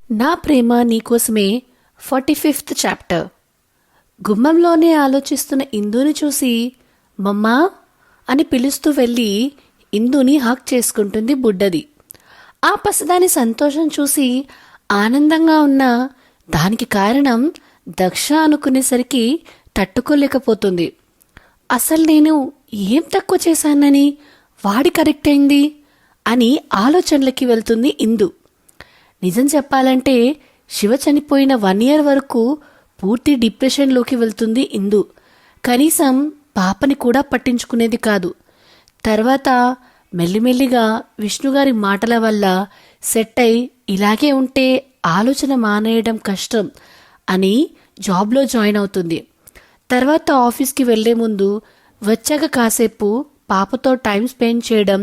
నా ప్రేమ నీకోసమే 45th chapter. గుమ్మంలోనే ఆలోచిస్తున్న ఇందుని చూసి మమ్మా అని పిలుస్తూ వెళ్ళి ఇందుని హక్ చేసుకుంటుంది బుడ్డది. ఆ పసిదాని సంతోషం చూసి ఆనందంగా ఉన్న దానికి కారణం దక్ష అనుకునేసరికి తట్టుకోలేకపోతుంది. అసలు నేను ఏం తక్కువ చేశానని వాడి కరెక్ట్ అయింది అని ఆలోచనలకి వెళ్తుంది ఇందు. నిజం చెప్పాలంటే శివ చనిపోయిన 1 year వరకు పూర్తి డిప్రెషన్లోకి వెళ్తుంది ఇందు. కనీసం పాపని కూడా పట్టించుకునేది కాదు. తర్వాత మెల్లిమెల్లిగా విష్ణుగారి మాటల వల్ల సెట్ అయి ఇలాగే ఉంటే ఆలోచన మానేయడం కష్టం అని జాబ్లో జాయిన్ అవుతుంది. తర్వాత ఆఫీస్కి వెళ్లే ముందు వచ్చాక కాసేపు పాపతో టైం స్పెండ్ చేయడం,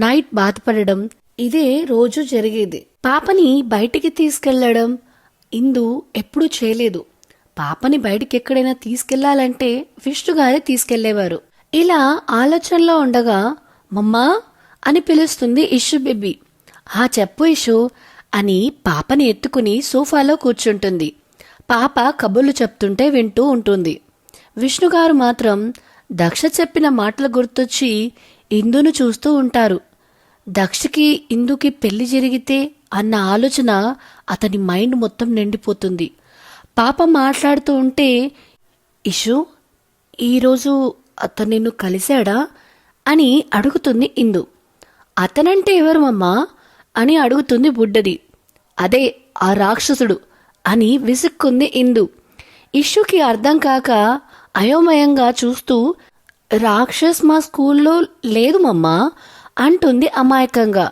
నైట్ బాధపడడం ఇదే రోజు జరిగేది. పాపని బయటికి తీసుకెళ్లడం ఇందు ఎప్పుడూ చేయలేదు. పాపని బయటికి ఎక్కడైనా తీసుకెళ్లాలంటే విష్ణుగారే తీసుకెళ్లేవారు. ఇలా ఆలోచనలో ఉండగా మమ్మా అని పిలుస్తుంది ఇషు బేబీ. చెప్పు ఇషు అని పాపని ఎత్తుకుని సోఫాలో కూర్చుంటుంది. పాప కబుర్లు చెప్తుంటే వింటూ ఉంటుంది. విష్ణుగారు మాత్రం దక్ష చెప్పిన మాటలు గుర్తొచ్చి ఇందును చూస్తూ ఉంటారు. దక్షకి ఇందుకి పెళ్లి జరిగితే అన్న ఆలోచన అతని మైండ్ మొత్తం నిండిపోతుంది. పాప మాట్లాడుతూ ఉంటే ఇషు ఈరోజు అతను నిన్ను కలిశాడా అని అడుగుతుంది ఇందు. అతనంటే ఎవరు మమ్మా అని అడుగుతుంది బుడ్డది. అదే ఆ రాక్షసుడు అని విసుక్కుంది ఇందు. ఇషుకి అర్థం కాక అయోమయంగా చూస్తూ రాక్షస్ మా స్కూల్లో లేదు మమ్మా అంటుంది అమాయకంగా.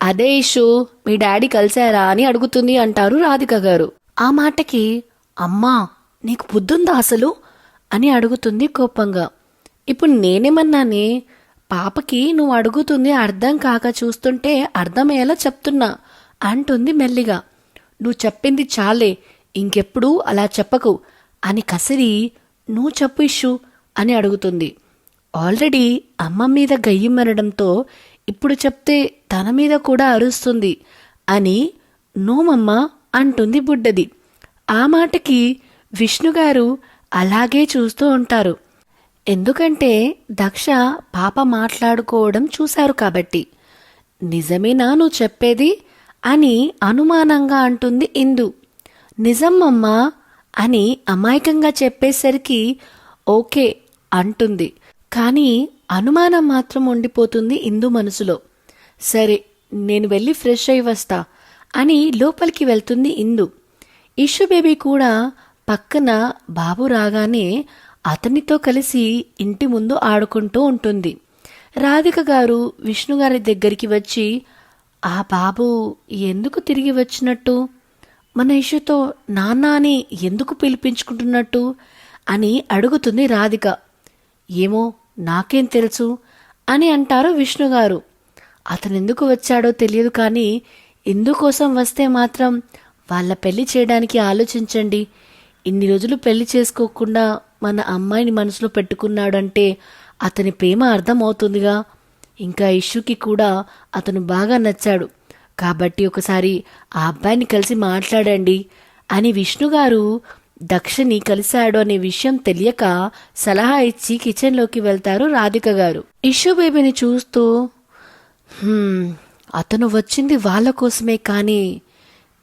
అదే ఇషు మీ డాడీ కలిశారా అని అడుగుతుంది అంటారు రాధిక గారు. ఆ మాటకి అమ్మా నీకు బుద్ధుందా అసలు అని అడుగుతుంది కోపంగా. ఇప్పుడు నేనేమన్నానే, పాపకి నువ్వు అడుగుతుంది అర్థం కాక చూస్తుంటే అర్థమయ్యేలా చెప్తున్నా అంటుంది మెల్లిగా. నువ్వు చెప్పింది చాలే, ఇంకెప్పుడు అలా చెప్పకు అని కసిరి నువ్వు చెప్పు ఇషు అని అడుగుతుంది. ఆల్రెడీ అమ్మ మీద గయ్యమనడంతో ఇప్పుడు చెప్తే తన మీద కూడా అరుస్తుంది అని నోమమ్మ అంటుంది బుడ్డది. ఆ మాటకి విష్ణుగారు అలాగే చూస్తూ ఉంటారు. ఎందుకంటే దక్ష పాప మాట్లాడుకోవడం చూశారు కాబట్టి. నిజమేనా నువ్వు చెప్పేది అని అనుమానంగా అంటుంది ఇందు. నిజమ్మమ్మా అని అమాయకంగా చెప్పేసరికి ఓకే అంటుంది. కానీ అనుమానం మాత్రం ఉండిపోతుంది ఇందు మనసులో. సరే నేను వెళ్ళి ఫ్రెష్ అయి వస్తా అని లోపలికి వెళ్తుంది ఇందు. ఇషు బేబీ కూడా పక్కన బాబు రాగానే అతనితో కలిసి ఇంటి ముందు ఆడుకుంటూ ఉంటుంది. రాధిక గారు విష్ణుగారి దగ్గరికి వచ్చి ఆ బాబు ఎందుకు తిరిగి వచ్చినట్టు, మన ఇషుతో నాన్న అని ఎందుకు పిలిపించుకుంటున్నట్టు అని అడుగుతుంది రాధిక. ఏమో నాకేం తెలుసు అని అంటారు విష్ణుగారు. అతనెందుకు వచ్చాడో తెలియదు, కానీ ఇందుకోసం వస్తే మాత్రం వాళ్ళ పెళ్లి చేయడానికి ఆలోచించండి. ఇన్ని రోజులు పెళ్లి చేసుకోకుండా మన అమ్మాయిని మనసులో పెట్టుకున్నాడంటే అతని ప్రేమ అర్థమవుతుందిగా. ఇంకా ఇష్యూకి కూడా అతను బాగా నచ్చాడు కాబట్టి ఒకసారి ఆ అబ్బాయిని కలిసి మాట్లాడండి అని విష్ణుగారు దక్షని కలిశాడు అనే విషయం తెలియక సలహా ఇచ్చి కిచెన్లోకి వెళ్తారు రాధిక గారు. ఇషు బేబీని చూస్తూ అతను వచ్చింది వాళ్ళ కోసమే, కానీ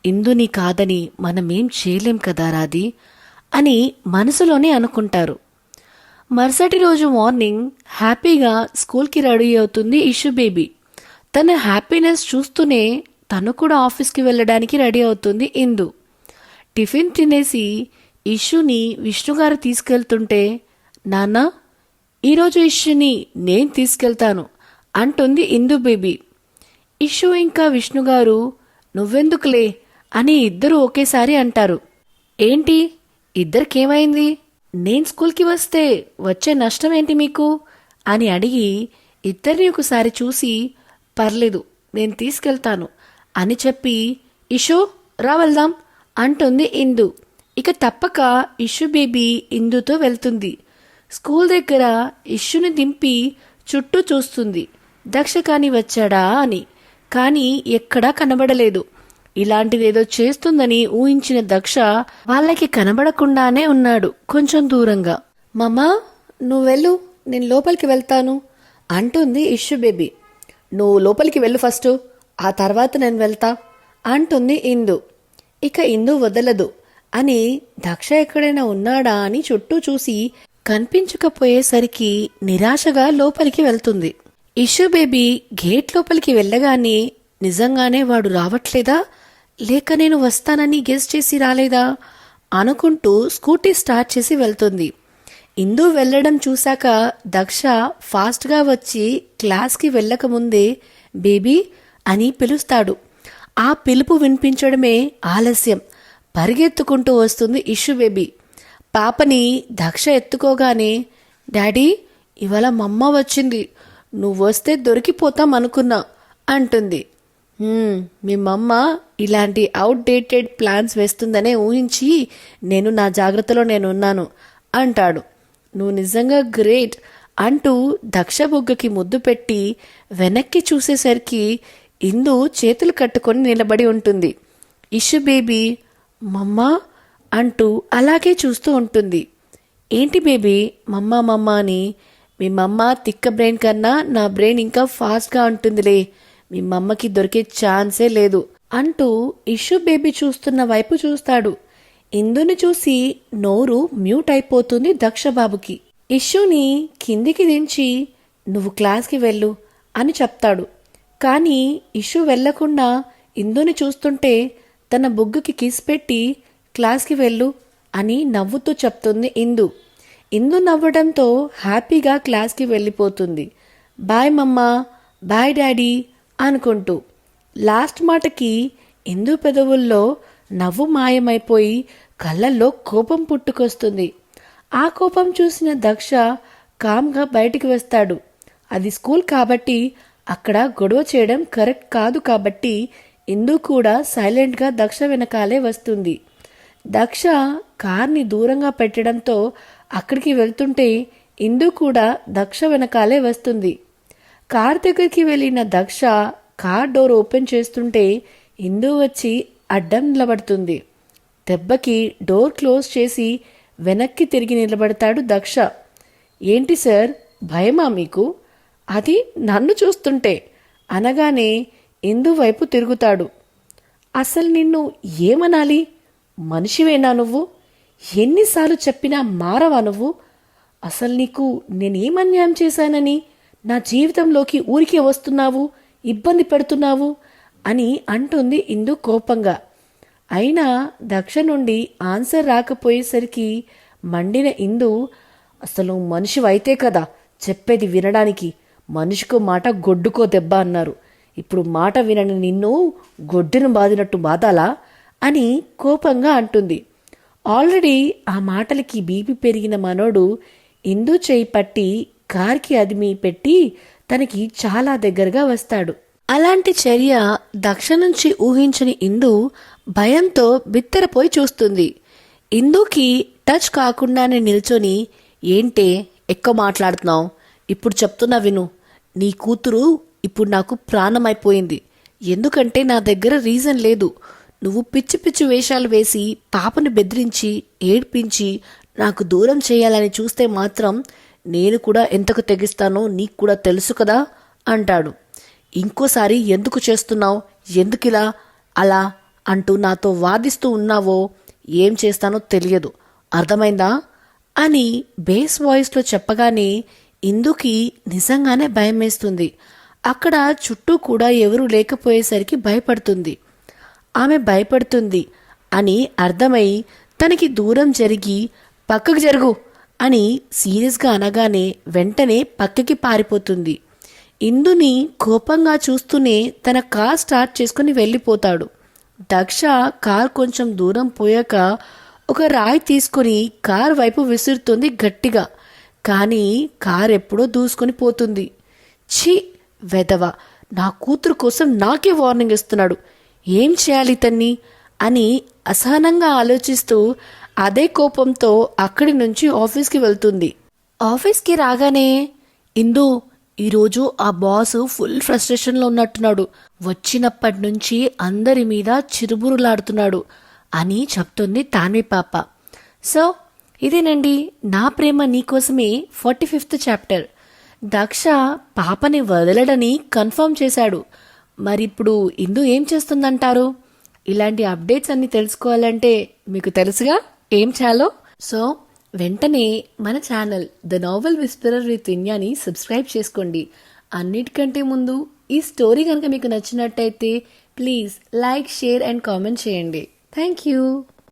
ఇందుని కాదని మనమేం చేయలేం కదా రాధి అని మనసులోనే అనుకుంటారు. మరుసటి రోజు మార్నింగ్ హ్యాపీగా స్కూల్కి రెడీ అవుతుంది ఇషు బేబీ. తన హ్యాపీనెస్ చూస్తూనే తను కూడా ఆఫీస్కి వెళ్ళడానికి రెడీ అవుతుంది ఇందు. టిఫిన్ తినేసి ఇష్యూని విష్ణుగారు తీసుకెళ్తుంటే నాన్న ఈరోజు ఇష్యూని నేను తీసుకెళ్తాను అంటుంది ఇందు బేబీ. ఇష్యూ ఇంకా విష్ణుగారు నువ్వెందుకులే అని ఇద్దరు ఒకేసారి అంటారు. ఏంటి ఇద్దరికేమైంది, నేను స్కూల్కి వస్తే వచ్చే నష్టం ఏంటి మీకు అని అడిగి ఇద్దరిని ఒకసారి చూసి పర్లేదు నేను తీసుకెళ్తాను అని చెప్పి ఇషు రా వెళ్దాం అంటుంది ఇందు. ఇక తప్పక ఇషు బేబీ ఇందుతో వెళ్తుంది. స్కూల్ దగ్గర ఇష్యుని దింపి చుట్టూ చూస్తుంది దక్ష కాని వచ్చాడా అని. కానీ ఎక్కడా కనబడలేదు. ఇలాంటిదేదో చేస్తుందని ఊహించిన దక్ష వాళ్ళకి కనబడకుండానే ఉన్నాడు కొంచెం దూరంగా. మమ్మా, నువ్వెళ్ళు, నేను లోపలికి వెళ్తాను అంటుంది ఇష్యూ బేబీ. నువ్వు లోపలికి వెళ్ళు ఫస్ట్, ఆ తర్వాత నేను వెళ్తా అంటుంది ఇందు. ఇక ఇందు వదలదు అని దక్ష ఎక్కడైనా ఉన్నాడా అని చుట్టూ చూసి కనిపించకపోయేసరికి నిరాశగా లోపలికి వెళ్తుంది. ఇష్యూ బేబీ గేట్ లోపలికి వెళ్ళగానే నిజంగానే వాడు రావట్లేదా, లేక నేను వస్తానని గెస్ చేసి రాలేదా అనుకుంటూ స్కూటీ స్టార్ట్ చేసి వెళ్తుంది. ఇందు వెళ్ళడం చూశాక దక్ష ఫాస్ట్గా వచ్చి క్లాస్కి వెళ్ళకముందే బేబీ అని పిలుస్తాడు. ఆ పిలుపు వినిపించడమే ఆలస్యం. పరిగెత్తుకుంటూ వస్తుంది ఇష్యూ బేబీ. పాపని దక్ష ఎత్తుకోగానే, డాడీ, ఇవాళ మమ్మ వచ్చింది, నువ్వు వస్తే దొరికిపోతాం అనుకున్నా అంటుంది. మీ మమ్మ ఇలాంటి అవుట్డేటెడ్ ప్లాన్స్ వేస్తుందనే ఊహించి నేను నా జాగ్రత్తలో నేనున్నాను అంటాడు. నువ్వు నిజంగా గ్రేట్ అంటూ దక్ష బుగ్గకి ముద్దు పెట్టి వెనక్కి చూసేసరికి ఇందు చేతులు కట్టుకొని నిలబడి ఉంటుంది. ఇష్యూ బేబీ మమ్మా అంటూ అలాగే చూస్తూ ఉంటుంది. ఏంటి బేబీ మమ్మా మమ్మా అని? మీ మమ్మ తిక్క బ్రెయిన్ కన్నా నా బ్రెయిన్ ఇంకా ఫాస్ట్గా ఉంటుందిలే, మీ మమ్మకి దొరికే ఛాన్సే లేదు అంటూ ఇష్యూ బేబీ చూస్తున్న వైపు చూస్తాడు. ఇందుని చూసి నోరు మ్యూట్ అయిపోతుంది దక్షబాబుకి. ఇష్యూని కిందికి దించి నువ్వు క్లాస్కి వెళ్ళు అని చెప్తాడు. కానీ ఇష్యూ వెళ్లకుండా ఇందుని చూస్తుంటే తన బుగ్గకి కిస్ పెట్టి క్లాస్కి వెళ్ళు అని నవ్వుతూ చెప్తుంది ఇందు. ఇందు నవ్వడంతో హ్యాపీగా క్లాస్కి వెళ్ళిపోతుంది. బాయ్ మమ్మా, బాయ్ డాడీ అనుకుంటూ. లాస్ట్ మాటకి ఇందు పెదవుల్లో నవ్వు మాయమైపోయి కళ్ళల్లో కోపం పుట్టుకొస్తుంది. ఆ కోపం చూసిన దక్ష కామ్గా బయటికి వస్తాడు. అది స్కూల్ కాబట్టి అక్కడ గొడవ చేయడం కరెక్ట్ కాదు కాబట్టి ఇందు కూడా సైలెంట్గా దక్ష వెనకాలే వస్తుంది. దక్ష కార్ని దూరంగా పెట్టడంతో అక్కడికి వెళ్తుంటే ఇందు కూడా దక్ష వెనకాలే వస్తుంది. కార్ దగ్గరికి వెళ్ళిన దక్ష కార్ డోర్ ఓపెన్ చేస్తుంటే ఇందు వచ్చి అడ్డం నిలబడుతుంది. దెబ్బకి డోర్ క్లోజ్ చేసి వెనక్కి తిరిగి నిలబడతాడు దక్ష. ఏంటి సార్, భయమా మీకు? అది నన్ను చూస్తుంటే అనగానే ఇందు వైపు తిరుగుతాడు. అసలు నిన్ను ఏమనాలి? మనిషివేనా నువ్వు? ఎన్నిసార్లు చెప్పినా మారవా నువ్వు? అసలు నీకు నేనేమన్యాయం చేశానని నా జీవితంలోకి ఊరికే వస్తున్నావు, ఇబ్బంది పెడుతున్నావు అని అంటుంది ఇందు కోపంగా. అయినా దక్ష నుండి ఆన్సర్ రాకపోయేసరికి మండిన ఇందు, అసలు మనిషివైతే కదా చెప్పేది వినడానికి, మనిషికో మాట గొడ్డుకో దెబ్బ అన్నారు, ఇప్పుడు మాట వినని నిన్ను గొడ్డును బాదినట్టు బాధాలా అని కోపంగా అంటుంది. ఆల్రెడీ ఆ మాటలకి బీపీ పెరిగిన మనోడు ఇందు చేయి పట్టి కార్కి అదిమి పెట్టి తనకి చాలా దగ్గరగా వస్తాడు. అలాంటి చర్య దక్ష నుంచి ఊహించని ఇందు భయంతో బిత్తరపోయి చూస్తుంది. ఇందుకి టచ్ కాకుండానే నిల్చొని, ఏంటే ఎక్కువ మాట్లాడుతున్నావు, ఇప్పుడు చెప్తున్నా విను, నీ కూతురు ఇప్పుడు నాకు ప్రాణమైపోయింది. ఎందుకంటే నా దగ్గర రీజన్ లేదు. నువ్వు పిచ్చి పిచ్చి వేషాలు వేసి పాపని బెదిరించి ఏడ్పించి నాకు దూరం చేయాలని చూస్తే మాత్రం నేను కూడా ఎంతకు తెగిస్తానో నీకు కూడా తెలుసు కదా అంటాడు. ఇంకోసారి ఎందుకు చేస్తున్నావు, ఎందుకిలా అలా అంటూ నాతో వాదిస్తూ ఉన్నావో ఏం చేస్తానో తెలియదు, అర్థమైందా అని బేస్ వాయిస్లో చెప్పగానే ఇందుకి నిజంగానే భయం వేస్తుంది. అక్కడ చుట్టూ కూడా ఎవరూ లేకపోయేసరికి భయపడుతుంది. ఆమె భయపడుతుంది అని అర్థమై తనకి దూరం జరిగి పక్కకు జరుగు అని సీరియస్గా అనగానే వెంటనే పక్కకి పారిపోతుంది. ఇందుని కోపంగా చూస్తూనే తన కార్ స్టార్ట్ చేసుకుని వెళ్ళిపోతాడు. దక్ష కార్ కొంచెం దూరం పోయాక ఒక రాయి తీసుకుని కార్ వైపు విసురుతుంది గట్టిగా. కానీ కార్ ఎప్పుడో దూసుకొని పోతుంది. ఛీ వెధవ, నా కూతురు కోసం నాకే వార్నింగ్ ఇస్తున్నాడు, ఏం చేయాలి తన్ని అని అసహనంగా ఆలోచిస్తూ అదే కోపంతో అక్కడి నుంచి ఆఫీస్కి వెళ్తుంది. ఆఫీస్కి రాగానే, ఇందు ఈరోజు ఆ బాస్ ఫుల్ ఫ్రస్ట్రేషన్లో ఉన్నట్టున్నాడు, వచ్చినప్పటి నుంచి అందరి మీద చిరుబురులాడుతున్నాడు అని చెప్తుంది తాన్వి పాప. సో ఇదేనండి నా ప్రేమ నీకోసమే 45th చాప్టర్. దక్ష పాపని వదలడని కన్ఫర్మ్ చేశాడు. మరిప్పుడు ఇందు ఏం చేస్తుందంటారు? ఇలాంటి అప్డేట్స్ అన్ని తెలుసుకోవాలంటే మీకు తెలుసుగా ఏం చాలో. సో వెంటనే మన channel the novel whisperer with Vinyani subscribe చేసుకోండి. అన్నిటికంటే ముందు ఈ స్టోరీ కనుక మీకు నచ్చినట్టయితే please like, share and comment చేయండి. Thank you.